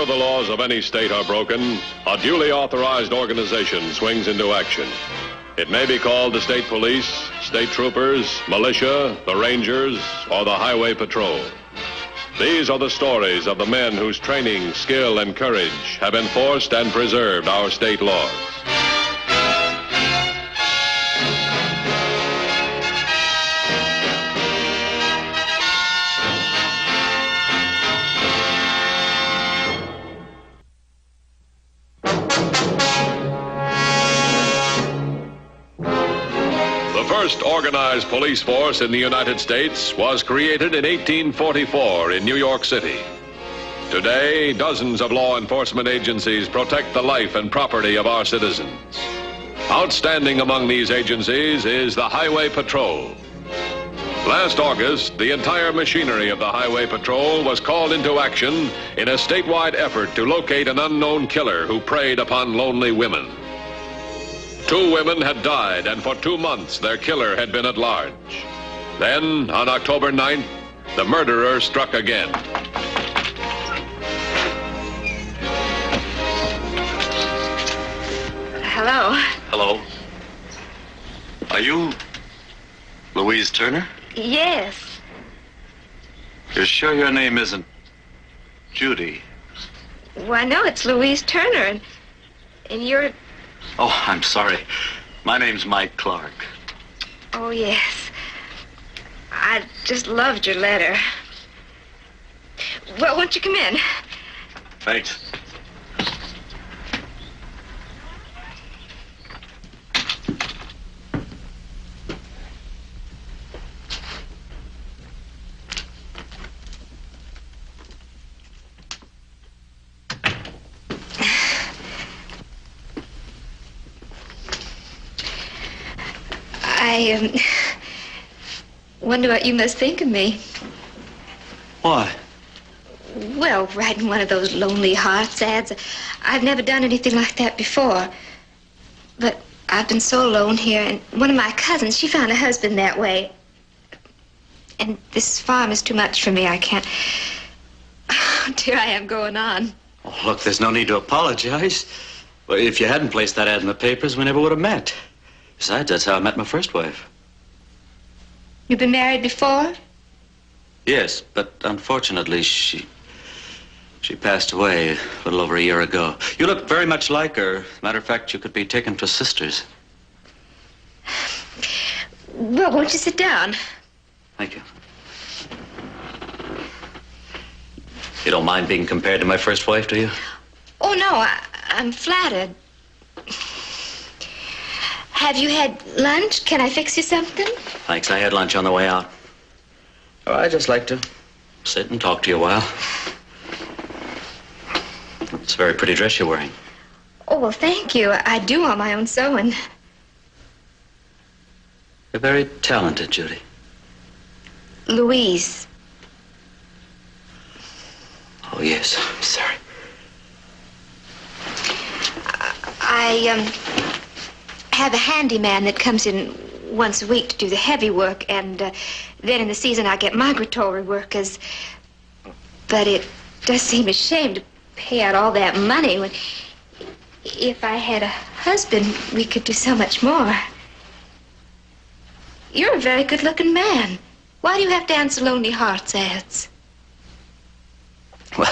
Whenever the laws of any state are broken, a duly authorized organization swings into action. It may be called the state police, state troopers, militia, the rangers, or the highway patrol. These are the stories of the men whose training, skill, and courage have enforced and preserved our state laws. The first organized police force in the United States was created in 1844 in New York City. Today, dozens of law enforcement agencies protect the life and property of our citizens. Outstanding among these agencies is the Highway Patrol. Last August, the entire machinery of the Highway Patrol was called into action in a statewide effort to locate an unknown killer who preyed upon lonely women. 2 women had died, and for 2 months their killer had been at large. Then, on October 9th, the murderer struck again. Hello. Hello. Are you Louise Turner? Yes. You're sure your name isn't Judy? Well, I know it's Louise Turner, and you're... Oh, I'm sorry. My name's Mike Clark. Oh, yes. I just loved your letter. Well, won't you come in? Thanks. I wonder what you must think of me. Why? Well, writing one of those Lonely Hearts ads. I've never done anything like that before. But I've been so alone here, and one of my cousins, she found a husband that way. And this farm is too much for me. I can't... Oh, dear, I am going on. Oh, look, there's no need to apologize. Well, if you hadn't placed that ad in the papers, we never would have met. Besides, that's how I met my first wife. You've been married before? Yes, but unfortunately, she passed away a little over a year ago. You look very much like her. Matter of fact, you could be taken for sisters. Well, won't you sit down? Thank you. You don't mind being compared to my first wife, do you? Oh, no, I'm flattered. Have you had lunch? Can I fix you something? Thanks, I had lunch on the way out. Oh, I just like to sit and talk to you a while. It's a very pretty dress you're wearing. Oh, well, thank you. I do all my own sewing. You're very talented, Judy. Louise. Oh, yes, I'm sorry. I have a handyman that comes in once a week to do the heavy work, and then in the season I get migratory workers. But it does seem a shame to pay out all that money when... If I had a husband, we could do so much more. You're a very good-looking man. Why do you have to answer Lonely Hearts ads? Well,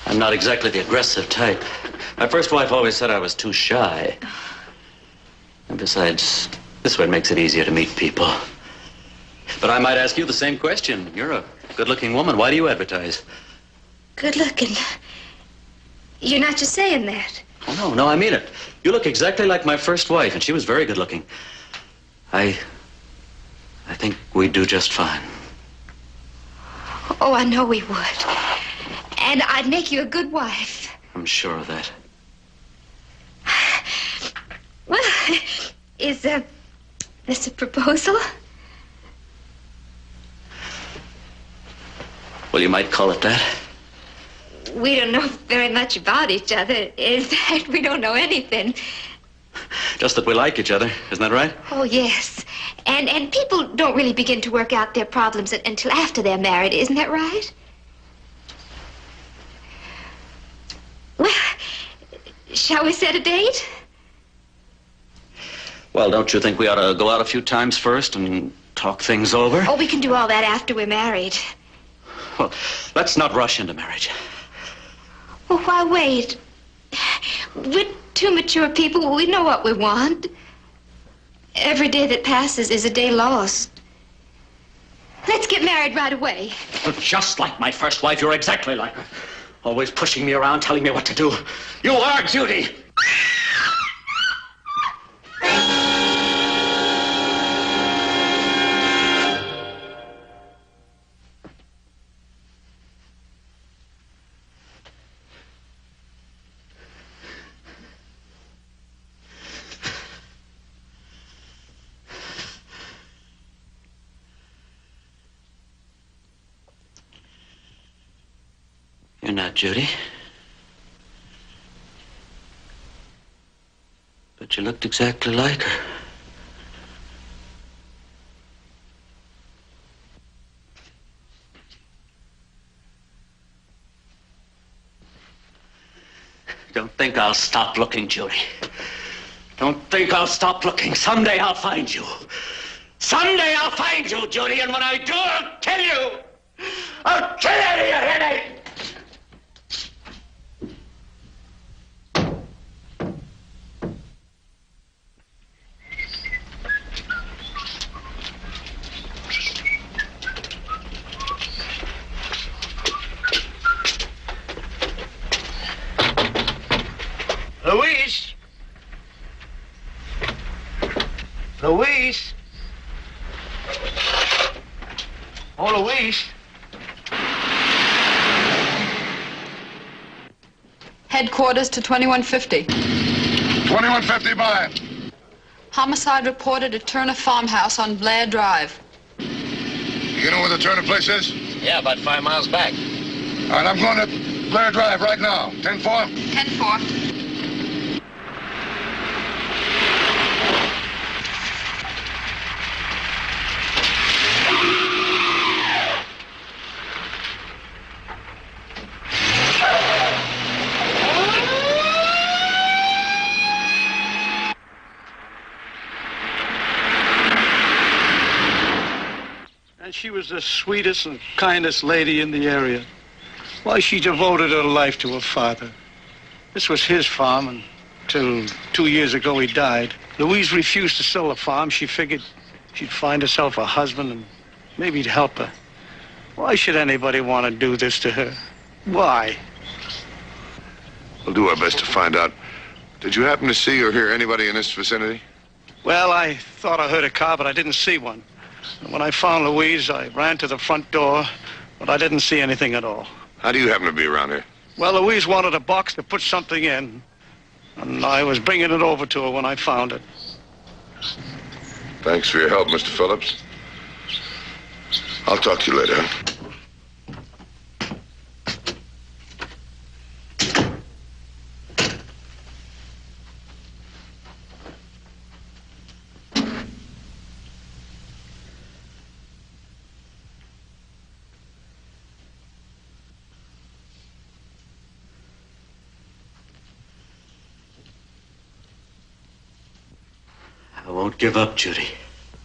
I'm not exactly the aggressive type. My first wife always said I was too shy. And besides, this way makes it easier to meet people. But I might ask you the same question. You're a good-looking woman. Why do you advertise? Good-looking? You're not just saying that. Oh, no, I mean it. You look exactly like my first wife, and she was very good-looking. I think we'd do just fine. Oh, I know we would. And I'd make you a good wife. I'm sure of that. Well, is this a proposal? Well, you might call it that. We don't know very much about each other. In fact, we don't know anything. Just that we like each other, isn't that right? Oh, yes. And people don't really begin to work out their problems until after they're married, isn't that right? Shall we set a date? Well, don't you think we ought to go out a few times first and talk things over? Oh, we can do all that after we're married. Well, let's not rush into marriage. Well, why wait? We're two mature people. We know what we want. Every day that passes is a day lost. Let's get married right away. You're just like my first wife. You're exactly like her. Always pushing me around, telling me what to do. You are, Judy. You're not Judy. But you looked exactly like her. Don't think I'll stop looking, Judy. Don't think I'll stop looking. Someday I'll find you. Someday I'll find you, Judy, and when I do, I'll kill you. I'll kill you, you headache. Louise! Louise! Oh, Louise! Headquarters to 2150. 2150 by. Homicide reported at Turner Farmhouse on Blair Drive. You know where the Turner place is? Yeah, about 5 miles back. All right, I'm going to Blair Drive right now. 10-4? 10-4. And she was the sweetest and kindest lady in the area. Why, she devoted her life to her father. This was his farm until 2 years ago he died. Louise refused to sell the farm. She figured she'd find herself a husband and maybe he'd help her. Why should anybody want to do this to her? Why? We'll do our best to find out. Did you happen to see or hear anybody in this vicinity? Well, I thought I heard a car, but I didn't see one. And when I found Louise, I ran to the front door, but I didn't see anything at all. How do you happen to be around here? Well, Louise wanted a box to put something in, and I was bringing it over to her when I found it. Thanks for your help, Mr. Phillips. I'll talk to you later. I won't give up, Judy.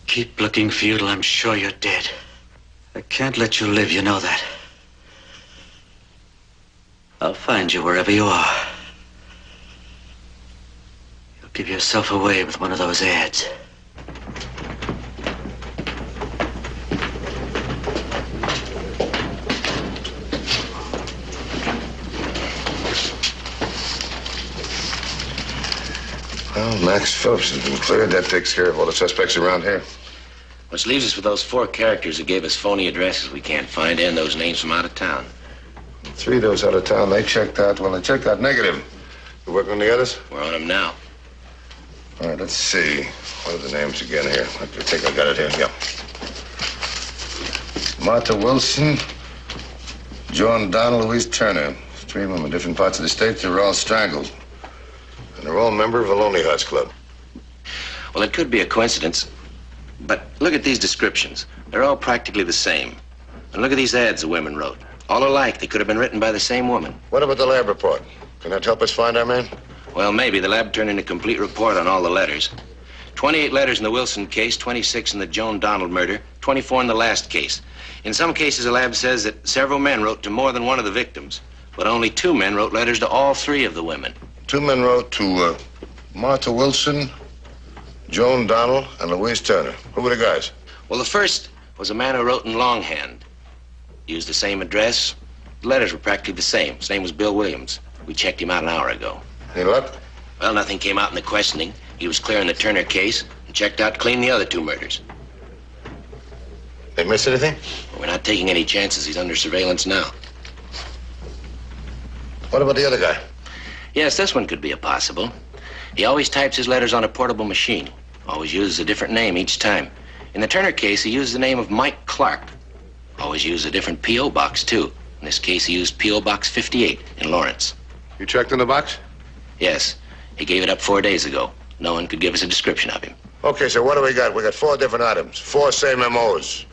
Keep looking for you till I'm sure you're dead. I can't let you live, you know that. I'll find you wherever you are. You'll give yourself away with one of those ads. Well, Max Phillips has been cleared. That takes care of all the suspects around here. Which leaves us with those 4 characters who gave us phony addresses we can't find and those names from out of town. 3 of those out of town, they checked out. Well, they checked out negative. You working on the others? We're on them now. All right, let's see. What are the names again here? I think I got it here. Yeah. Martha Wilson, John Donald, Louise Turner. 3 of them in different parts of the state. They were all strangled. And they're all members of the Lonely Hearts Club. Well, it could be a coincidence, but look at these descriptions. They're all practically the same. And look at these ads the women wrote. All alike. They could have been written by the same woman. What about the lab report? Can that help us find our man? Well, maybe. The lab turned in a complete report on all the letters. 28 letters in the Wilson case, 26 in the Joan Donald murder, 24 in the last case. In some cases, the lab says that several men wrote to more than one of the victims, but only 2 men wrote letters to all 3 of the women. 2 men wrote to Martha Wilson, Joan Donald, and Louise Turner. Who were the guys? Well, the first was a man who wrote in longhand. Used the same address. The letters were practically the same. His name was Bill Williams. We checked him out an hour ago. Any luck? Well, nothing came out in the questioning. He was clear in the Turner case and checked out clean the other 2 murders. They miss anything? Well, we're not taking any chances. He's under surveillance now. What about the other guy? Yes, this one could be a possible. He always types his letters on a portable machine. Always uses a different name each time. In the Turner case, he used the name of Mike Clark. Always used a different P.O. box, too. In this case, he used P.O. Box 58 in Lawrence. You checked in the box? Yes. He gave it up 4 days ago. No one could give us a description of him. Okay, so what do we got? We got 4 different items, 4 same MOs.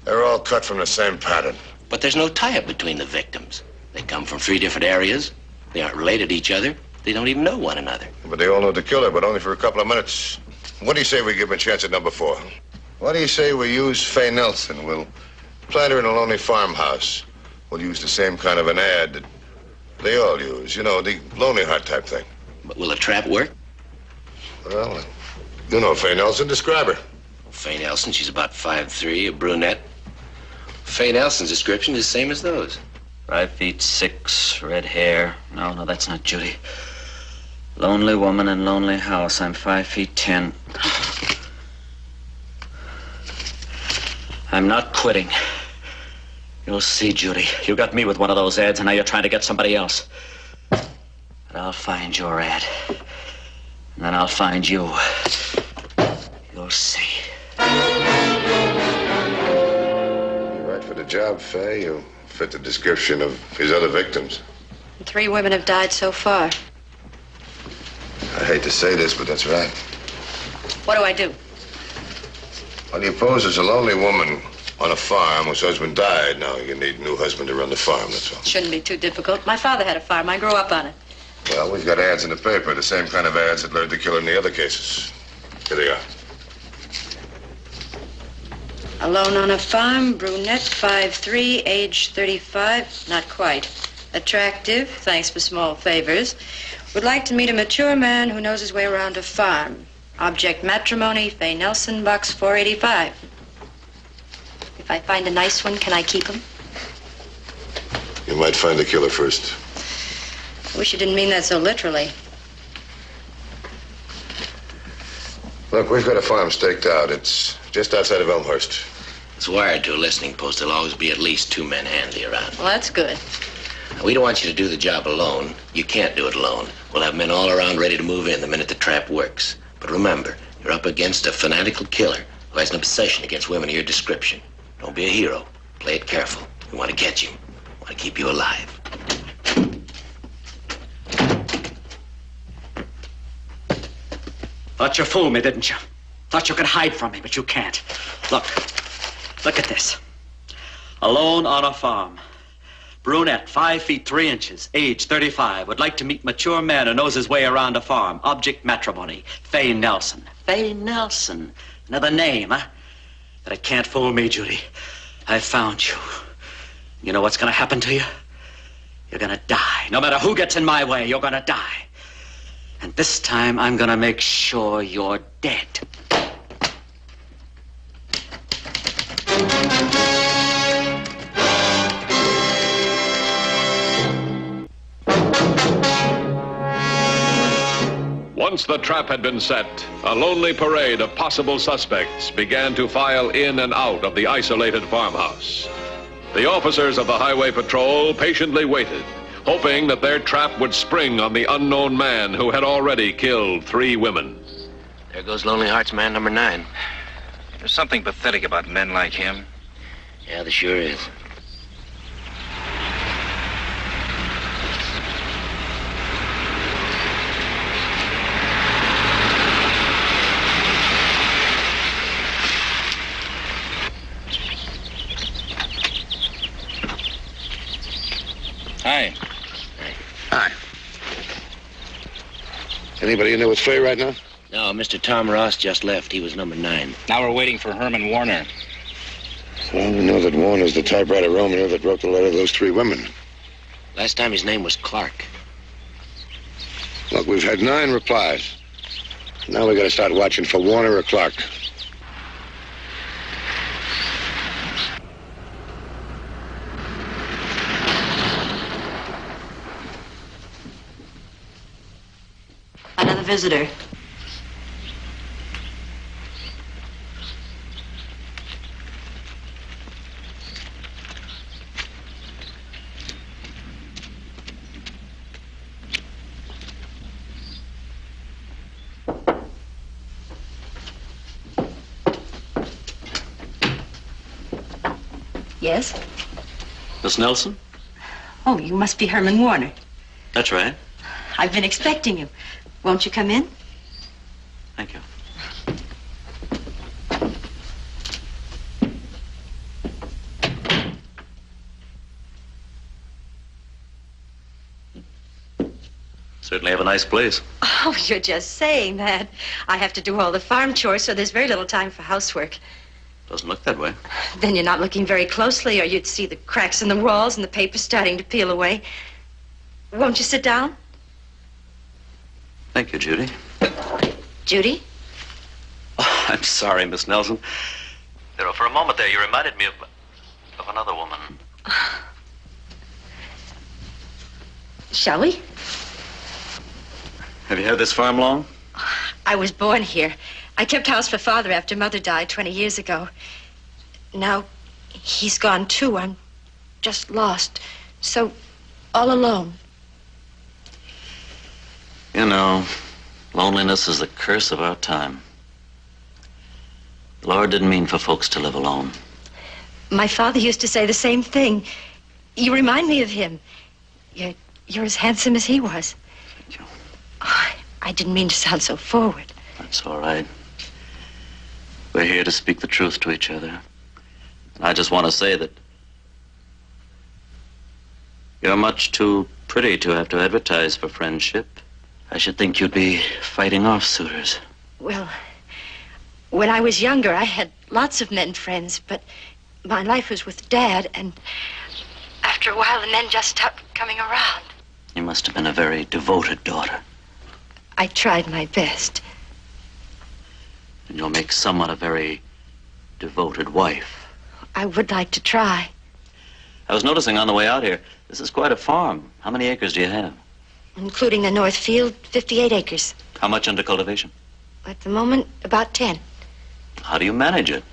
They're all cut from the same pattern. But there's no tie-up between the victims. They come from 3 different areas. They aren't related to each other. They don't even know one another. But they all know the killer, but only for a couple of minutes. What do you say we give him a chance at number 4? What do you say we use Faye Nelson? We'll plant her in a lonely farmhouse. We'll use the same kind of an ad that they all use. You know, the Lonely Heart type thing. But will a trap work? Well, you know Faye Nelson. Describe her. Faye Nelson, she's about 5'3", a brunette. Faye Nelson's description is the same as those. 5'6", red hair. No, that's not Judy. Lonely woman in lonely house. I'm 5'10". I'm not quitting. You'll see, Judy. You got me with one of those ads, and now you're trying to get somebody else. And I'll find your ad. And then I'll find you. You'll see. You're right for the job, Faye. You fit the description of his other victims. 3 women have died so far. I hate to say this, but that's right. What do I do? Well, you pose as a lonely woman on a farm whose husband died. Now you need a new husband to run the farm, that's all. Shouldn't be too difficult. My father had a farm. I grew up on it. Well, we've got ads in the paper, the same kind of ads that lured the killer in the other cases. Here they are. Alone on a farm, brunette, 5'3", age 35, not quite. Attractive, thanks for small favors. Would like to meet a mature man who knows his way around a farm. Object matrimony, Faye Nelson, box 485. If I find a nice one, can I keep him? You might find the killer first. I wish you didn't mean that so literally. Look, we've got a farm staked out. It's just outside of Elmhurst. It's wired to a listening post. There'll always be at least 2 men handy around. Well, that's good. We don't want you to do the job alone. You can't do it alone. We'll have men all around ready to move in the minute the trap works. But remember, you're up against a fanatical killer who has an obsession against women of your description. Don't be a hero. Play it careful. We want to get you. We want to keep you alive. Thought you fooled me, didn't you? Thought you could hide from me, but you can't. Look at this. Alone on a farm. Brunette, 5'3", age 35. Would like to meet mature man who knows his way around a farm. Object matrimony. Faye Nelson. Faye Nelson. Another name, huh? But it can't fool me, Judy. I found you. You know what's gonna happen to you? You're gonna die. No matter who gets in my way, you're gonna die. And this time, I'm gonna make sure you're dead. Once the trap had been set, a lonely parade of possible suspects began to file in and out of the isolated farmhouse. The officers of the Highway Patrol patiently waited, hoping that their trap would spring on the unknown man who had already killed 3 women. There goes Lonely Hearts man number 9. There's something pathetic about men like him. Yeah, there sure is. Hi. Hi. Anybody in there with Fay right now? No, Mr. Tom Ross just left. He was number 9. Now we're waiting for Herman Warner. Well, we know that Warner's the typewriter Romeo that wrote the letter to those 3 women. Last time his name was Clark. Look, we've had 9 replies. Now we gotta start watching for Warner or Clark. Another visitor. Yes? Miss Nelson? Oh, you must be Herman Warner. That's right. I've been expecting you. Won't you come in? Thank you. Certainly have a nice place. Oh, you're just saying that. I have to do all the farm chores, so there's very little time for housework. Doesn't look that way. Then you're not looking very closely, or you'd see the cracks in the walls and the paper starting to peel away. Won't you sit down? Thank you, Judy. Judy? Oh, I'm sorry, Miss Nelson. You know, for a moment there, you reminded me of another woman. Shall we? Have you had this farm long? I was born here. I kept house for Father after Mother died 20 years ago. Now, he's gone too. I'm just lost. So, all alone. You know, loneliness is the curse of our time. The Lord didn't mean for folks to live alone. My father used to say the same thing. You remind me of him. You're as handsome as he was. Thank you. Oh, I didn't mean to sound so forward. That's all right. We're here to speak the truth to each other. And I just want to say that you're much too pretty to have to advertise for friendship. I should think you'd be fighting off suitors. Well, when I was younger, I had lots of men friends, but my life was with Dad, and after a while, the men just stopped coming around. You must have been a very devoted daughter. I tried my best. And you'll make someone a very devoted wife. I would like to try. I was noticing on the way out here, this is quite a farm. How many acres do you have? Including the North Field, 58 acres. How much under cultivation? At the moment, about 10. How do you manage it?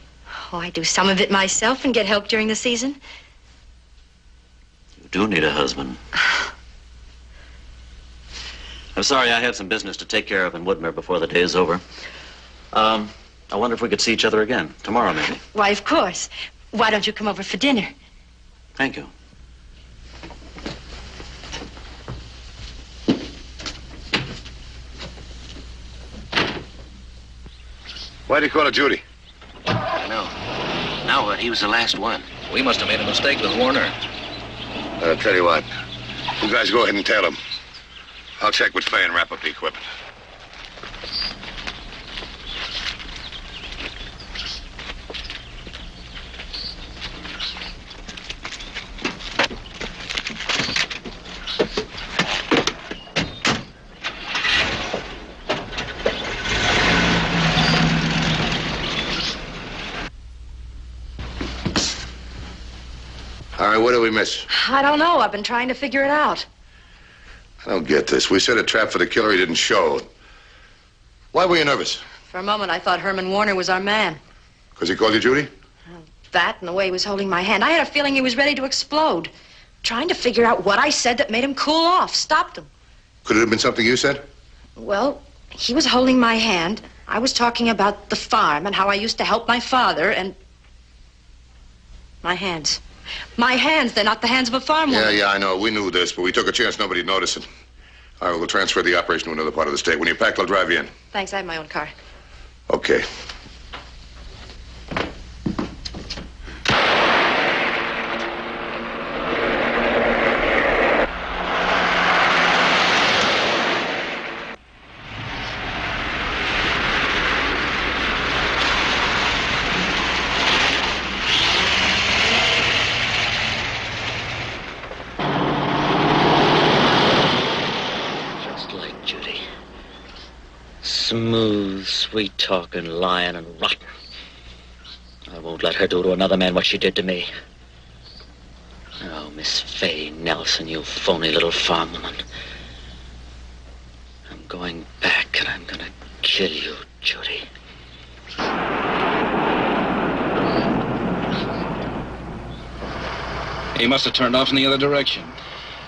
Oh, I do some of it myself and get help during the season. You do need a husband. I'm sorry, I have some business to take care of in Woodmere before the day is over. I wonder if we could see each other again. Tomorrow, maybe. Why, of course. Why don't you come over for dinner? Thank you. Why do you call her Judy? I know. Now what? He was the last one. We must have made a mistake with Warner. I'll tell you what. You guys go ahead and tell him. I'll check with Fay and wrap up the equipment. All right, what did we miss? I don't know. I've been trying to figure it out. I don't get this. We set a trap for the killer. He didn't show. Why were you nervous? For a moment, I thought Herman Warner was our man. Because he called you Judy? That and the way he was holding my hand. I had a feeling he was ready to explode. Trying to figure out what I said that made him cool off, stopped him. Could it have been something you said? Well, he was holding my hand. I was talking about the farm and how I used to help my father and... My hands. My hands, they're not the hands of a farm woman. Yeah, I know. We knew this, but we took a chance nobody'd notice it. All right, we'll transfer the operation to another part of the state. When you're packed, I'll drive you in. Thanks, I have my own car. Okay. sweet-talking, lying, and rotten. I won't let her do to another man what she did to me. Oh, Miss Fay Nelson, you phony little farm woman. I'm going back, and I'm gonna kill you, Judy. He must have turned off in the other direction.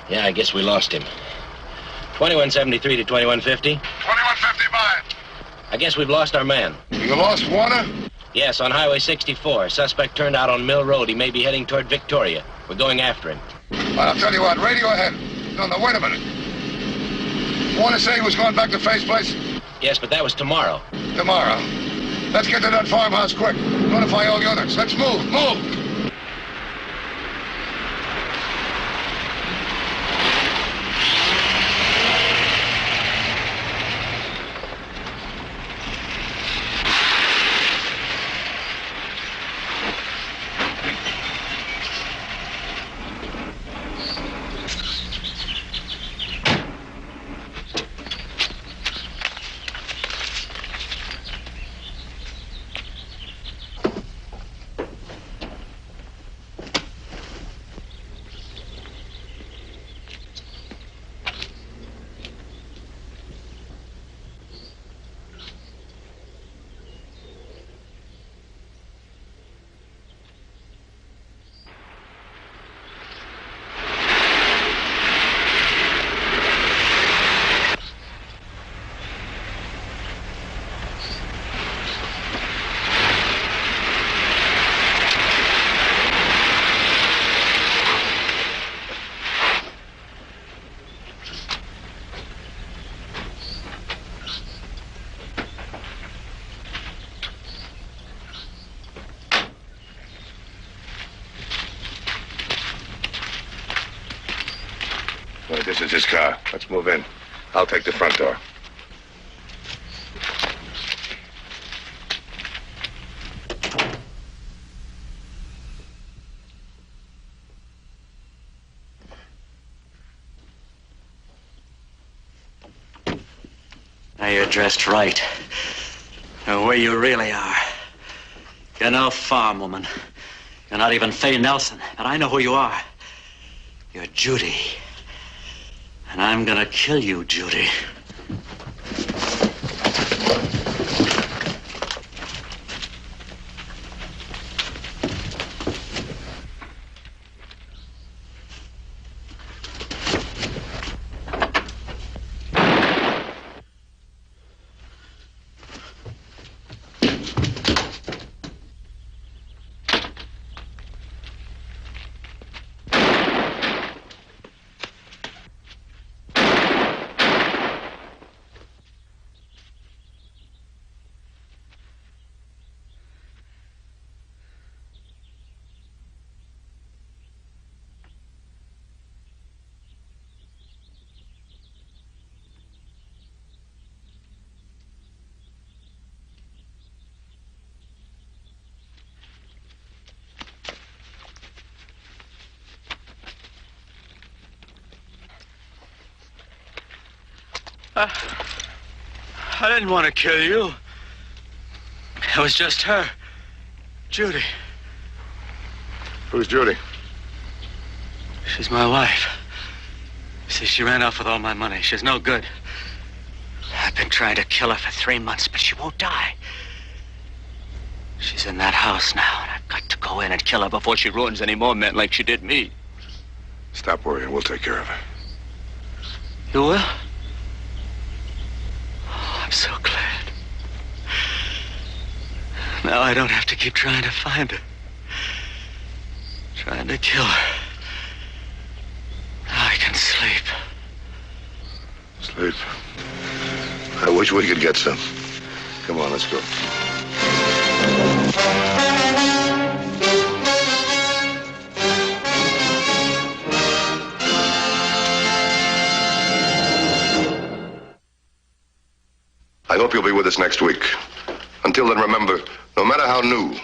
Yeah, I guess we lost him. 2173 to 2150. 2150 by. I guess we've lost our man. You lost Warner? Yes, on Highway 64. Suspect turned out on Mill Road. He may be heading toward Victoria. We're going after him. Well, I'll tell you what, radio ahead. No, wait a minute. Warner say he was going back to Fay's place? Yes, but that was tomorrow. Tomorrow. Let's get to that farmhouse quick. Notify all units. Let's move. This is his car. Let's move in. I'll take the front door. Now you're dressed right. Now where you really are. You're no farm woman. You're not even Fay Nelson, but I know who you are. You're Judy. And I'm gonna kill you, Judy. I didn't want to kill you. It was just her. Judy. Who's Judy? She's my wife. See, she ran off with all my money. She's no good. I've been trying to kill her for 3 months, but she won't die. She's in that house now, and I've got to go in and kill her before she ruins any more men like she did me. Stop worrying. We'll take care of her. You will? I'm so glad. Now I don't have to keep trying to find her. Trying to kill her. Now I can sleep. Sleep. I wish we could get some. Come on, let's go. I hope you'll be with us next week. Until then, remember, no matter how new,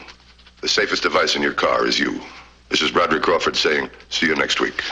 the safest device in your car is you. This is Broderick Crawford saying, see you next week.